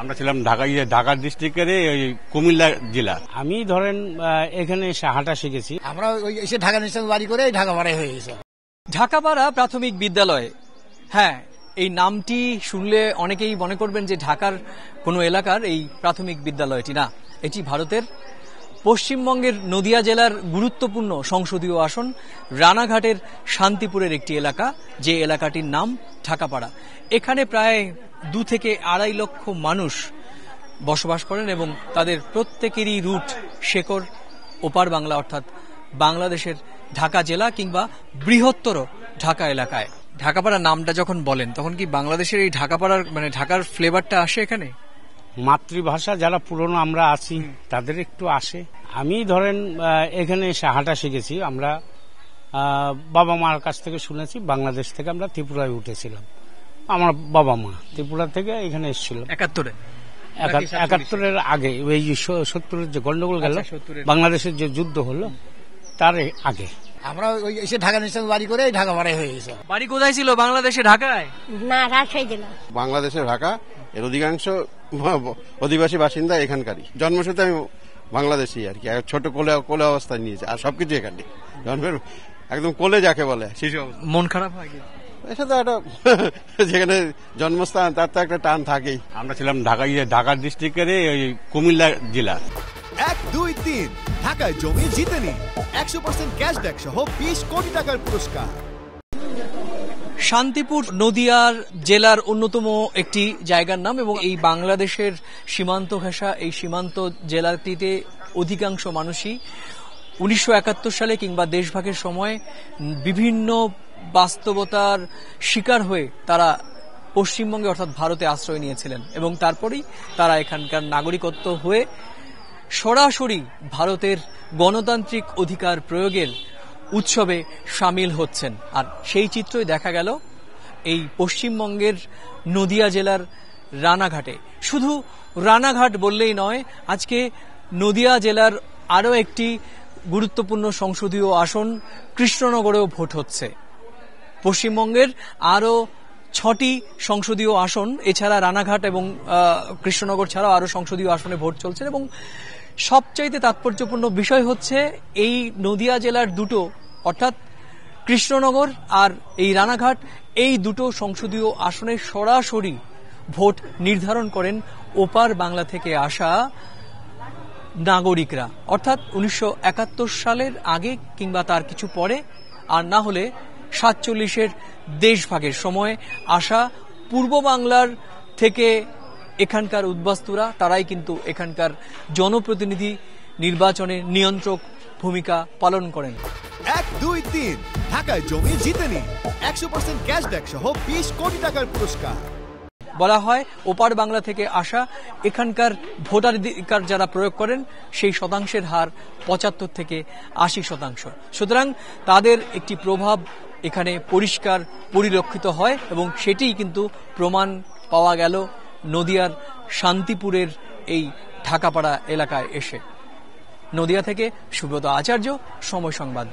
আমরা ছিলাম ঢাকা ডিস্ট্রিক্টের কুমিল্লা জেলা। আমি ধরেন এখানে এসে হাঁটা শিখেছি। আমরা এসে ঢাকা নিশ্চয় বাড়ি করে ঢাকাপাড়ায় হয়ে গেছে। ঢাকাপাড়া প্রাথমিক বিদ্যালয়, হ্যাঁ, এই নামটি শুনলে অনেকেই মনে করবেন যে ঢাকার কোনো এলাকার এই প্রাথমিক বিদ্যালয়টি না, এটি ভারতের পশ্চিমবঙ্গের নদিয়া জেলার গুরুত্বপূর্ণ সংসদীয় আসন রানাঘাটের শান্তিপুরের একটি এলাকা, যে এলাকাটির নাম ঢাকাপাড়া। এখানে প্রায় 2 থেকে 2.5 লক্ষ মানুষ বসবাস করেন এবং তাদের প্রত্যেকেরই রুট শেকড় ওপার বাংলা, অর্থাৎ বাংলাদেশের ঢাকা জেলা কিংবা বৃহত্তর ঢাকা এলাকায়। ঢাকাপাড়া নামটা যখন বলেন তখন কি বাংলাদেশের এই ঢাকাপাড়ার মানে ঢাকার ফ্লেভারটা আসে এখানে? মাতৃভাষা যারা পুরনো আমরা আছি তাদের একটু আসে। আমি ধরেন এখানে এসে হাঁটা শিখেছি। আমরা বাবা মার কাছ থেকে শুনেছি, বাংলাদেশ থেকে আমরা ত্রিপুরায় উঠেছিলাম। আমার বাবা মা ত্রিপুরা থেকে এখানে এসেছিল 71-এর আগে, ওই 70-এর যে গন্ডগোল গেল, বাংলাদেশের যে যুদ্ধ হলো তার আগে। আমরা এসে ঢাকা নিশ্চয় বাড়ি করে ঢাকাপাড়ায় হয়ে গেছে। বাড়ি কোথায় ছিল? বাংলাদেশে ঢাকায় না, রাজশাহী জেলা। বাংলাদেশের ঢাকা, এর অধিকাংশ অধিবাসী বাসিন্দা এখানকারই। জন্মসূত্রে আমি বাংলাদেশি আর কি, ছোট কোলে অবস্থায় নিয়েছে, আর সবকিছু এখানে জন্মের একদম কোলে যাকে বলে শিশু। মন খারাপ হয় কি? এটা তো একটা যেখানে জন্মস্থান তার তো একটা টান থাকেই। আমরা ছিলাম ঢাকা ডিস্ট্রিক্টের কুমিল্লা জেলা। 1, 2, 3 ঢাকায় জমি জিতে নিন 100% ক্যাশব্যাক সহ 20 কোটি টাকার পুরস্কার। শান্তিপুর নদিয়ার জেলার অন্যতম একটি জায়গার নাম এবং এই বাংলাদেশের সীমান্ত ঘেঁষা এই সীমান্ত জেলাটিতে অধিকাংশ মানুষই 1971 সালে কিংবা দেশভাগের সময় বিভিন্ন বাস্তবতার শিকার হয়ে তারা পশ্চিমবঙ্গে অর্থাৎ ভারতে আশ্রয় নিয়েছিলেন এবং তারপরেই তারা এখানকার নাগরিকত্ব হয়ে সরাসরি ভারতের গণতান্ত্রিক অধিকার প্রয়োগের উৎসবে সামিল হচ্ছেন। আর সেই চিত্রই দেখা গেল এই পশ্চিমবঙ্গের নদিয়া জেলার রানাঘাটে। শুধু রানাঘাট বললেই নয়, আজকে নদিয়া জেলার আরও একটি গুরুত্বপূর্ণ সংসদীয় আসন কৃষ্ণনগরেও ভোট হচ্ছে। পশ্চিমবঙ্গের আরও 6টি সংসদীয় আসন এছাড়া রানাঘাট এবং কৃষ্ণনগর ছাড়াও আরও সংসদীয় আসনে ভোট চলছে এবং সবচাইতে তাৎপর্যপূর্ণ বিষয় হচ্ছে এই নদিয়া জেলার দুটো, অর্থাৎ কৃষ্ণনগর আর এই রানাঘাট, এই দুটো সংসদীয় আসনে সরাসরি ভোট নির্ধারণ করেন ওপার বাংলা থেকে আসা নাগরিকরা, অর্থাৎ 1971 সালের আগে কিংবা তার কিছু পরে, আর না হলে 47-এর দেশভাগের সময় আসা পূর্ব বাংলার থেকে এখানকার উদ্বাস্তুরা, তারাই কিন্তু এখানকার জনপ্রতিনিধি নির্বাচনে নিয়ন্ত্রক ভূমিকা পালন করেন। 1, 2, 3 ঢাকায় জমি জিতে নিন 100% ক্যাশব্যাক সহ 20 কোটি টাকার পুরস্কার। বলা হয় ওপার বাংলা থেকে আসা এখানকার ভোটাধিকার যারা প্রয়োগ করেন সেই শতাংশের হার 75 থেকে 80%। সুতরাং তাদের একটি প্রভাব এখানে পরিষ্কার পরিলক্ষিত হয় এবং সেটিই কিন্তু প্রমাণ পাওয়া গেল নদিয়ার শান্তিপুরের এই ঢাকাপাড়া এলাকায় এসে। নদিয়া থেকে সুব্রত আচার্য, সময় সংবাদ।